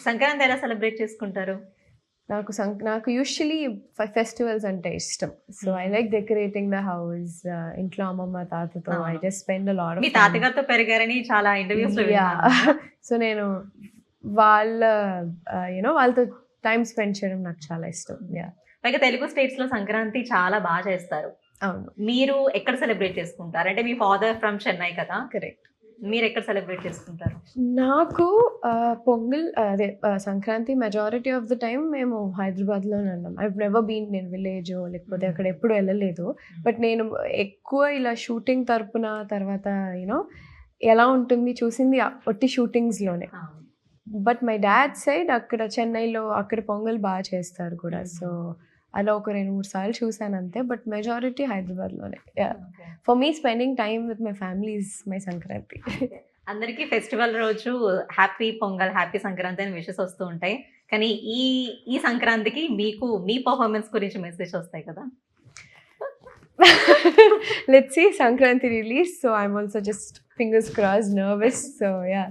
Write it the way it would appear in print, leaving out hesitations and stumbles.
సంక్రాంతి ఎలా సెలబ్రేట్ చేసుకుంటారు? నాకు యూజువలీ ఫెస్టివల్స్ అంటే ఇష్టం. So I like decorating the house. ఇంట్లో అమ్మమ్మ తాతతో ఐ అవును. Just spend lot me of time. తాతగారితో పెరిగారని చాలా ఇంటర్వ్యూస్ లో యా విన్నాను. సో నేను వాళ్ళ వాళ్ళతో టైం స్పెండ్ చేయడం నాకు చాలా ఇష్టం. యా పైగా తెలుగు స్టేట్స్ లో సంక్రాంతి చాలా బాగా చేస్తారు. అవును, మీరు ఎక్కడ సెలబ్రేట్ చేసుకుంటారు? అంటే మీ ఫాదర్ ఫ్రమ్ చెన్నై కదా, కరెక్ట్. మీరు ఎక్కడ సెలబ్రేట్ చేసుకుంటారు? నాకు పొంగల్ అదే Sankranti majority of the time మేము హైదరాబాద్లోనే ఉన్నాం. ఐ నెవర్ బీన్, నేను విలేజ్ లేకపోతే అక్కడ ఎప్పుడు వెళ్ళలేదు. బట్ నేను ఎక్కువ ఇలా షూటింగ్ తరపున తర్వాత ఎలా ఉంటుంది చూసింది ఒట్టి షూటింగ్స్లోనే. బట్ మై డాడ్ సైడ్ అక్కడ చెన్నైలో అక్కడ పొంగల్ బాగా చేస్తారు కూడా. సో అలా ఒక 2-3 సార్లు చూసాను అంతే. బట్ మెజారిటీ హైదరాబాద్లోనే. For me spending time with my family is my Sankranti. అందరికీ ఫెస్టివల్ రోజు హ్యాపీ పొంగల్, హ్యాపీ సంక్రాంతి అని విషెస్ వస్తూ ఉంటాయి. కానీ ఈ ఈ సంక్రాంతికి మీకు మీ పర్ఫార్మెన్స్ గురించి మెసేజ్ వస్తాయి కదా. Let's see Sankranti release. So I'm also just fingers crossed, nervous. So yeah.